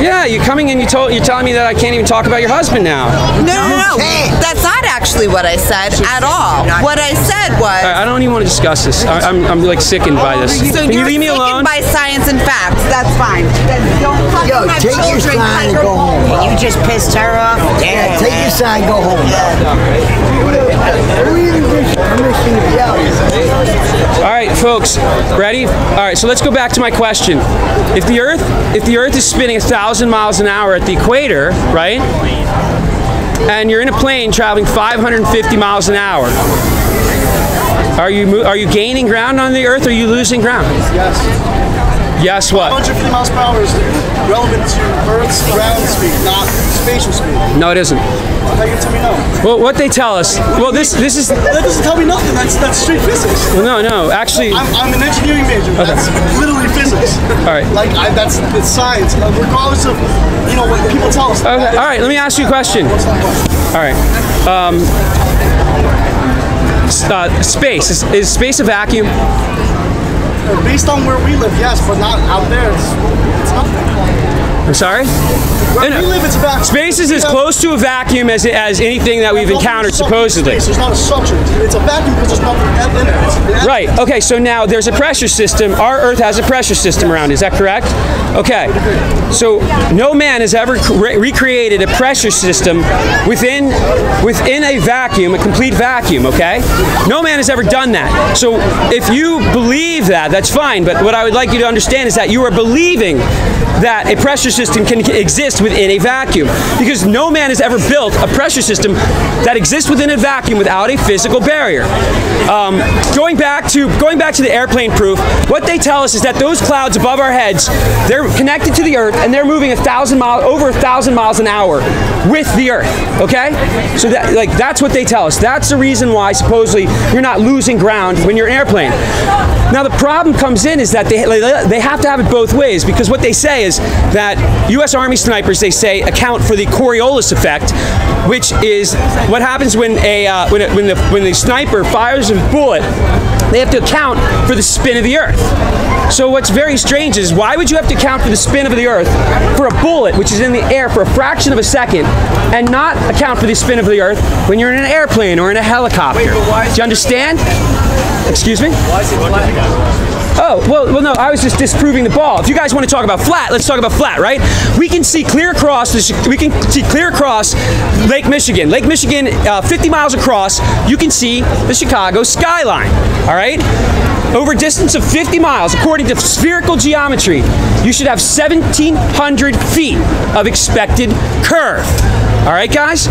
Yeah, you're coming and you're telling me that I can't even talk about your husband now. No. That's not actually what I said at all. What I said was... I don't even want to discuss this. I'm like sickened by this. So Can you leave me alone? by science and facts. That's fine. Then don't talk to my take your children. sign and go home. You just pissed her off? Yeah, take your sign and go home. All right, folks, ready? All right, so let's go back to my question. If the Earth is spinning 1,000 miles an hour at the equator, right? And you're in a plane traveling 550 miles an hour. Are you gaining ground on the Earth, or are you losing ground? Yes. Yes, what? 150 miles per hour is relevant to Earth's ground speed, not spatial speed. No, it isn't. How you tell me no? Well, what they tell us. Well, this is. That doesn't tell me nothing. That's straight physics. Well, no, actually. I'm an engineering major. Okay. That's literally physics. All right. Like it's science, regardless of what people tell us. Okay. All right. Let me ask you a question. All right. Space is space a vacuum? Based on where we live, yes, but not out there. It's nothing. I'm sorry? Where we live, it's a vacuum. Space is as close to a vacuum as anything that we've encountered, supposedly. There's not a structure. It's a vacuum because there's nothing in there. Right. Okay, so now there's a pressure system. Our Earth has a pressure system around it. Is that correct? Okay. So no man has ever recreated a pressure system within a vacuum, a complete vacuum, okay? No man has ever done that. So if you believe that, that's fine. But what I would like you to understand is that you are believing that a pressure system can exist within a vacuum, because no man has ever built a pressure system that exists within a vacuum without a physical barrier. Going back to the airplane proof, what they tell us is that those clouds above our heads, they're connected to the Earth and they're moving over 1,000 miles an hour with the Earth. Okay, so that's what they tell us. That's the reason why supposedly you're not losing ground when you're in an airplane. Now the problem comes in is that they have to have it both ways, because what they say is that U.S. Army snipers, they say, account for the Coriolis effect, which is what happens when the sniper fires a bullet. They have to account for the spin of the Earth. So what's very strange is, why would you have to account for the spin of the Earth for a bullet which is in the air for a fraction of a second, and not account for the spin of the Earth when you're in an airplane or in a helicopter? Do you understand? Excuse me? Why is it flat? Oh, well, no, I was just disproving the ball. If you guys want to talk about flat, let's talk about flat, right? We can see clear across Lake Michigan. Lake Michigan, 50 miles across, you can see the Chicago skyline, all right? Over a distance of 50 miles, according to spherical geometry, you should have 1,700 feet of expected curve. All right, guys?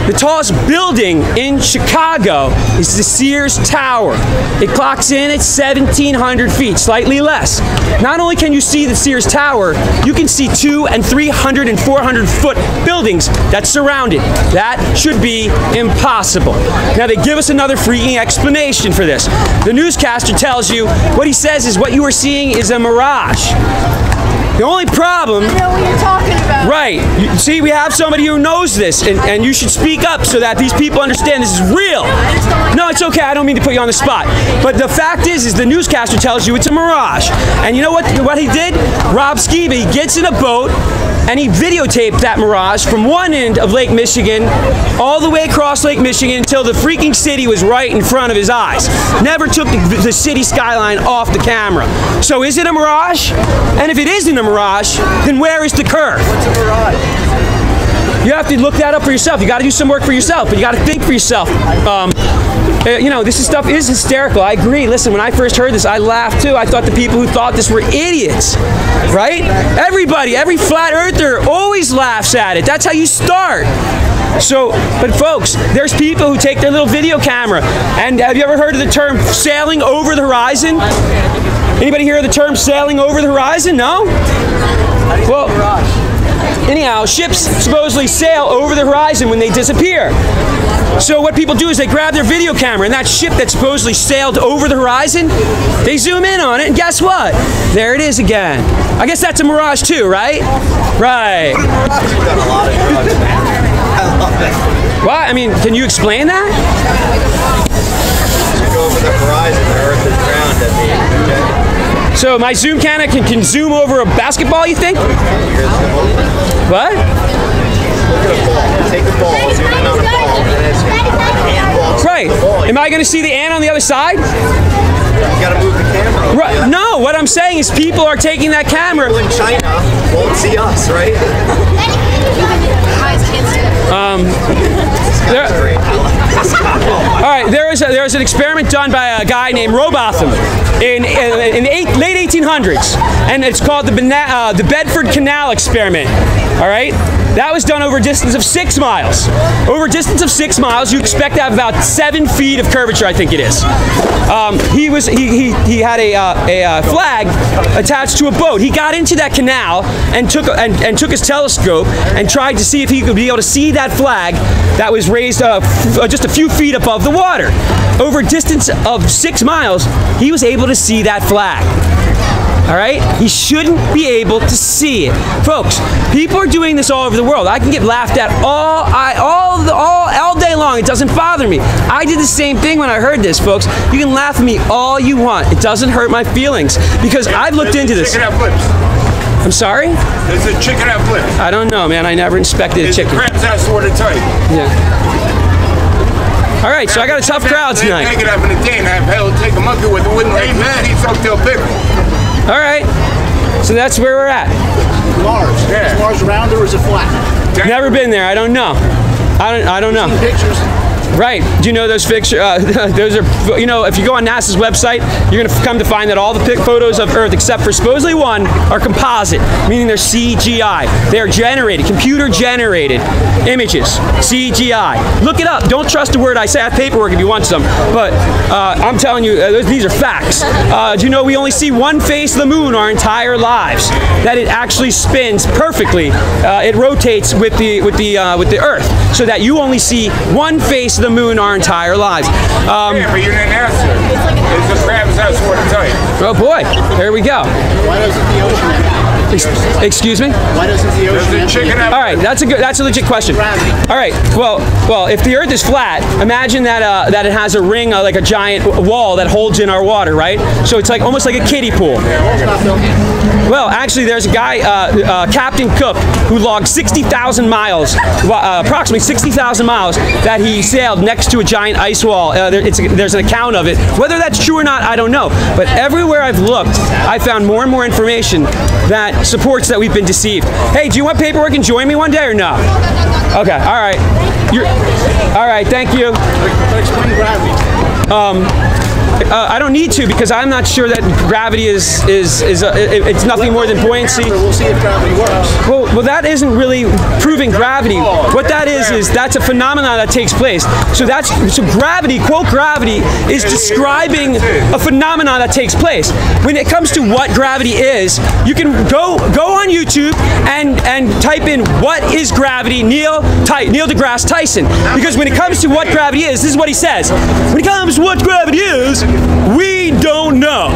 The tallest building in Chicago is the Sears Tower. It clocks in at 1,700 feet, slightly less. Not only can you see the Sears Tower, you can see 200 and 300 and 400 foot buildings that surround it. That should be impossible. Now they give us another freaking explanation for this. The newscaster tells you what he says is what you are seeing is a mirage. The only problem... I know what you're talking about. Right. See, we have somebody who knows this, and you should speak up so that these people understand this is real. No, it's okay. I don't mean to put you on the spot. But the fact is the newscaster tells you it's a mirage. And you know what he did? Rob Skibbe gets in a boat, and he videotaped that mirage from one end of Lake Michigan all the way across Lake Michigan until the freaking city was right in front of his eyes. Never took the city skyline off the camera. So is it a mirage? And if it isn't a mirage, then where is the curve? What's a mirage? You have to look that up for yourself. You got to do some work for yourself, but you got to think for yourself. You know, this stuff is hysterical. I agree. Listen, when I first heard this, I laughed too. I thought the people who thought this were idiots, right? Everybody, every flat earther always laughs at it. That's how you start. So, but folks, there's people who take their little video camera, and have you ever heard of the term sailing over the horizon? Anybody hear of the term sailing over the horizon? No? Well, anyhow, ships supposedly sail over the horizon when they disappear. So what people do is they grab their video camera, and that ship that supposedly sailed over the horizon, they zoom in on it, and guess what? There it is again. I guess that's a mirage too, right? Right. What? I mean, can you explain that? You go over the horizon, the Earth is round, I mean, okay? So my zoom camera can zoom over a basketball, you think? What? Look at a ball. Take the ball, zoom in on a ball, and then it's handball. Right. Am I going to see the ant on the other side? You gotta move the camera. Right. No, what I'm saying is people are taking that camera. People in China won't see us, right? All right, there was an experiment done by a guy named Robotham in the late 1800s, and it's called the Bedford Canal experiment. All right, that was done over a distance of 6 miles. Over a distance of 6 miles, you expect to have about 7 feet of curvature, I think it is. He had a flag attached to a boat. He got into that canal and took his telescope and tried to see if he could be able to see that flag that was raised just a few feet above the water. Over a distance of 6 miles, he was able to see that flag. All right? He shouldn't be able to see it. Folks, people are doing this all over the world. I can get laughed at all day long. It doesn't bother me. I did the same thing when I heard this, folks. You can laugh at me all you want. It doesn't hurt my feelings because I've looked into this. Chicken that flips. I'm sorry? There's a chicken that flips. I don't know, man. I never inspected a chicken. Crabs that sort of tight. Yeah. All right, so I got a tough crowd tonight. Take it up in the day and have hell take a monkey with a wooden leg. He's up till bigger. All right, so that's where we're at. Large. Yeah. Is Mars round or is it flat? Never been there. I don't know. I don't know. Pictures. Right. Do you know those pictures? Those are, you know, if you go on NASA's website, you're going to come to find that all the photos of Earth, except for supposedly one, are composite, meaning they're CGI. They are generated, computer-generated images. CGI. Look it up. Don't trust a word I say. I have paperwork if you want some. But I'm telling you, these are facts. Do you know we only see one face of the moon our entire lives? That it actually spins perfectly. It rotates with the Earth, so that you only see one face of the moon our entire lives. Yeah, but you didn't answer. It's the crabs that sort of tight. Oh boy, there we go. Why doesn't the ocean have Excuse me? Why doesn't the ocean have chicken All right, that's a legit question. All right, well, if the Earth is flat, imagine that it has a ring, like a giant wall that holds in our water, right? So it's like almost like a kiddie pool. Well, actually, there's a guy, Captain Cook, who logged 60,000 miles, approximately 60,000 miles, that he sailed next to a giant ice wall. There's an account of it. Whether that's true or not, I don't know. But everywhere I've looked, I found more and more information that supports that we've been deceived. Hey, do you want paperwork and join me one day or no? Okay, all right. All right, thank you. Explain gravity. I don't need to because I'm not sure that gravity is it's nothing more than buoyancy. We'll see if gravity works. Well, that isn't really proving gravity. What that is that's a phenomenon that takes place. So gravity, quote gravity, is describing a phenomenon that takes place. When it comes to what gravity is, you can go on YouTube and type in what is gravity, Neil deGrasse Tyson. Because when it comes to what gravity is, this is what he says. When it comes to what gravity is, we don't know.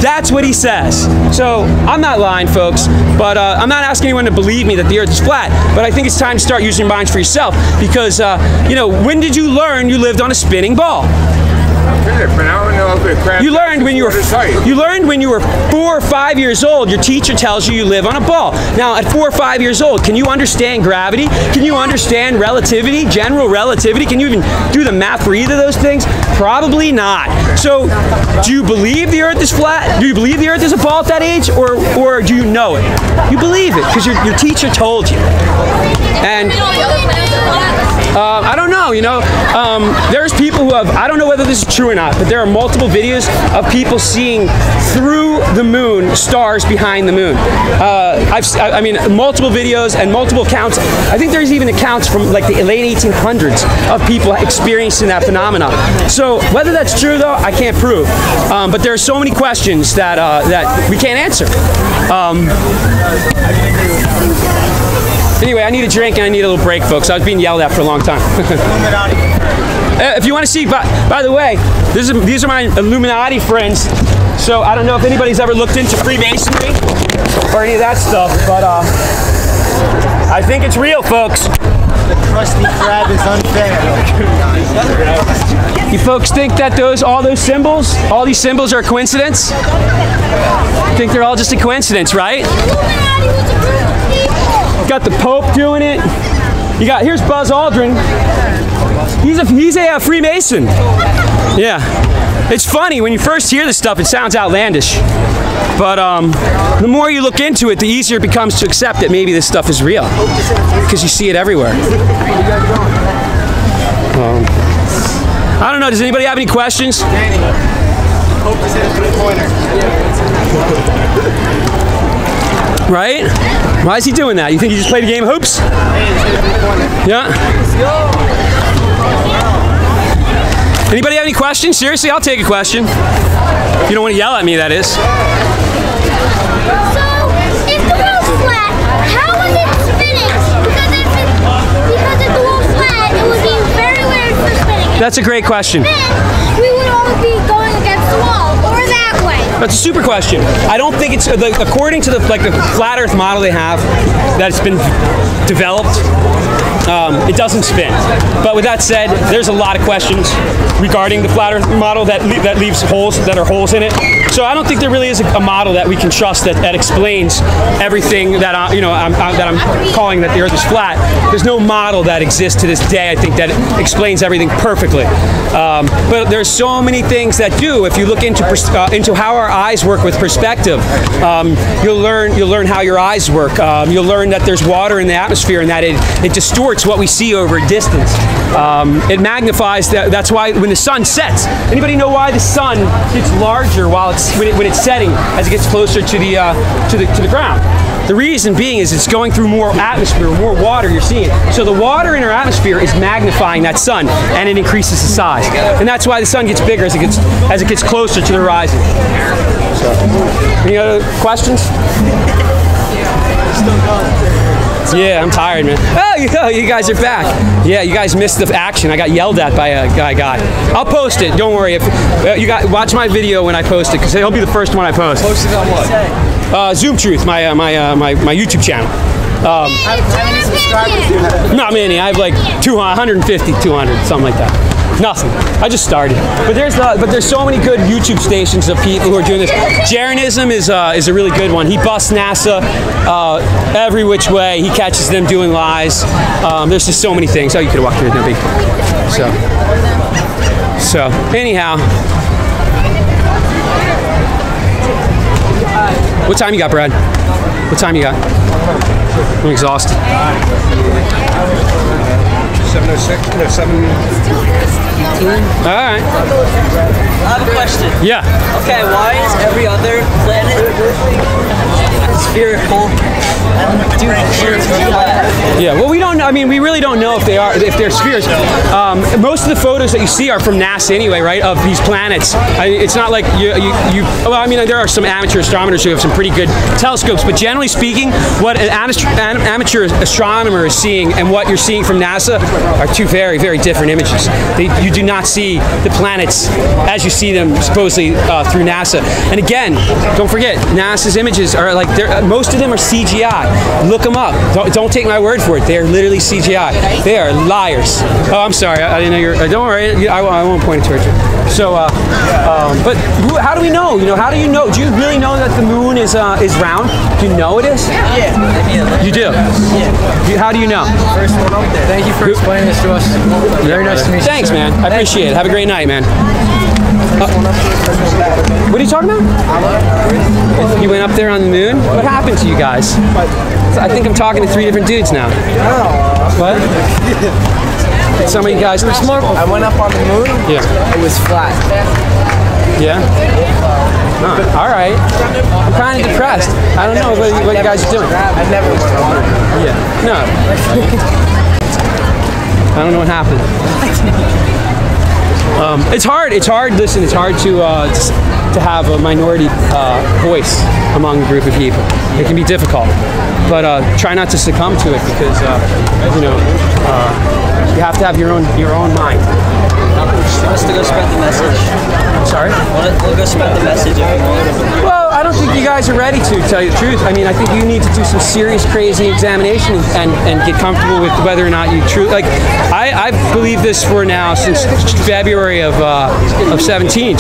That's what he says. So I'm not lying, folks, but I'm not asking anyone to believe me that the Earth is flat, but I think it's time to start using your minds for yourself because, you know, when did you learn you lived on a spinning ball? You learned when you were 4 or 5 years old, your teacher tells you live on a ball. Now, at 4 or 5 years old, can you understand gravity? Can you understand relativity, general relativity? Can you even do the math for either of those things? Probably not. So, do you believe the Earth is flat? Do you believe the Earth is a ball at that age? Or do you know it? You believe it because your teacher told you. And I don't know, you know, there's people who have, I don't know whether this is true or not, but there are multiple videos of people seeing through the moon stars behind the moon. I mean, multiple videos and multiple accounts. I think there's even accounts from like the late 1800s of people experiencing that phenomenon. So whether that's true though, I can't prove. But there are so many questions that we can't answer. Anyway, I need a drink and I need a little break, folks. I was being yelled at for a long time. If you want to see, by the way, these are my Illuminati friends. So I don't know if anybody's ever looked into Freemasonry or any of that stuff, but I think it's real, folks. The crusty crab is unfair. You folks think that all these symbols are a coincidence? I think they're all just a coincidence, right? got the Pope doing it. Here's Buzz Aldrin. He's a Freemason. Yeah. It's funny, when you first hear this stuff, it sounds outlandish. But the more you look into it, the easier it becomes to accept that maybe this stuff is real. Because you see it everywhere. I don't know, does anybody have any questions? Right? Why is he doing that? You think he just played a game of hoops? Yeah. Anybody have any questions? Seriously, I'll take a question. If you don't want to yell at me, that is. So, if the world's flat, how is it spinning? Because if the world's flat, it would be very weird for spinning. That's a great question. Then, we would all be going against the wall, or that way. That's a super question. I don't think it's, according to the flat Earth model they have, that's been developed, it doesn't spin. But with that said, there's a lot of questions regarding the flat Earth model that leaves holes, that are holes in it. So I don't think there really is a model that we can trust that explains everything that I'm calling that the Earth is flat. There's no model that exists to this day, I think, that explains everything perfectly. But there's so many things that do. If you look into how our eyes work with perspective, you'll learn how your eyes work. You'll learn that there's water in the atmosphere and that it distorts what we see over a distance. It magnifies. That's why when the sun sets, anybody know why the sun gets larger when it's setting as it gets closer to the ground? The reason being is it's going through more atmosphere, more water you're seeing. So the water in our atmosphere is magnifying that sun, and it increases the size. And that's why the sun gets bigger as it gets closer to the horizon. So, any other questions? Yeah, I'm tired, man. Oh, you guys are back. Yeah, you guys missed the action. I got yelled at by a guy. I'll post it. Don't worry. If you guys watch my video when I post it, because it'll be the first one I post. Post it on what? Zoom Truth, my YouTube channel. How many subscribers do you have? Not many. I have like 150, 200, something like that. Nothing. I just started. But there's so many good YouTube stations of people who are doing this. Jeranism is a really good one. He busts NASA every which way. He catches them doing lies. There's just so many things. Oh, you could have walked through it, no big. So anyhow. What time you got, Brad? What time you got? I'm exhausted. 7:06, no, 7:18. All right. I have a question. Yeah. Okay, why is every other planet spherical? Yeah. Well, we don't know. I mean, we really don't know if they're spheres. Most of the photos that you see are from NASA anyway, right? Of these planets. It's not like well, I mean, there are some amateur astronomers who have some pretty good telescopes, but generally speaking, what an amateur astronomer is seeing and what you're seeing from NASA are two very, very different images. You do not see the planets as you see them supposedly through NASA. And again, don't forget, NASA's images are like, most of them are CGI. Look them up. Don't take my word for it. They are literally CGI. They are liars. Oh, I'm sorry. I didn't know you're. Don't worry. I won't point it towards you. So, but how do we know? How do you know? Do you really know that the moon is round? Do you know it is? Yeah. You do? Yeah. How do you know? First one up there. Thank you for explaining this to us. Very nice to meet you. Thanks, man. I appreciate it. Have a great night, man. What are you talking about? You went up there on the moon? What happened to you guys? I think I'm talking to 3 different dudes now. What? Did some of you guys... I went up on the moon. Yeah. It was flat. Yeah? Oh, all right. I'm kind of depressed. I don't know what you guys are doing. I never went on the moon. Yeah. No. I don't know what happened. It's hard. Listen, it's hard to have a minority voice among a group of people. It can be difficult, but try not to succumb to it because you have to have your own mind. Let's go spread the message. Sorry? We'll go spread the message if you want. Well, I don't think you guys are ready to tell you the truth. I mean, I think you need to do some serious, crazy examination and get comfortable with whether or not you truly, like, I've believed this for now since February of 2017.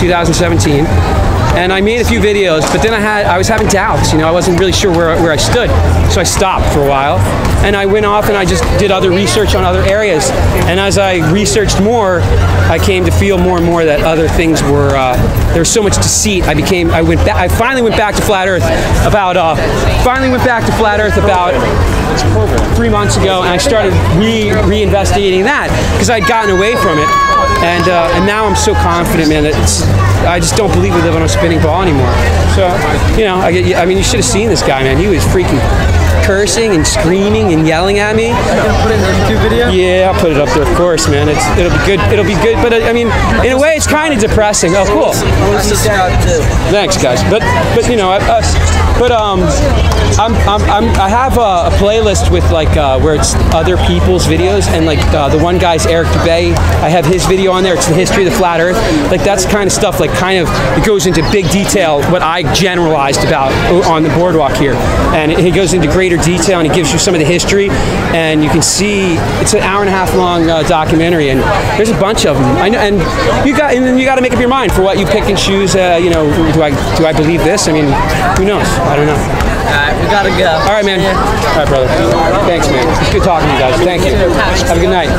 and I made a few videos, but then I was having doubts, you know, I wasn't really sure where I stood, so I stopped for a while, and I went off and I just did other research on other areas, and as I researched more, I came to feel more and more that other things were, there was so much deceit. I finally went back to flat Earth about 3 months ago, and I started re-investigating that because I'd gotten away from it, and now I'm so confident, man, that I just don't believe we live on a spinning ball anymore. So, you know, I mean, you should have seen this guy, man. He was freaking cursing and screaming and yelling at me. Put it in the YouTube video? Yeah, I'll put it up there, of course, man. It'll be good. It'll be good. But I mean, in a way, it's kind of depressing. Oh, cool. Thanks, guys. But you know, I have a playlist with like where it's other people's videos, and like the one guy's Eric Dubay. I have his video on there. It's the history of the flat Earth. Like that's kind of stuff. Like kind of it goes into big detail what I generalized about on the boardwalk here, and he goes into greater detail, and he gives you some of the history, and you can see it's an hour-and-a-half long documentary, and there's a bunch of them. I know, and then you got to make up your mind for what you pick and choose. You know, do I believe this? I mean, who knows? I don't know. Alright, we gotta go. All right, man. All right, brother. Thanks, man. It's good talking to you guys. Thank you. Have a good night.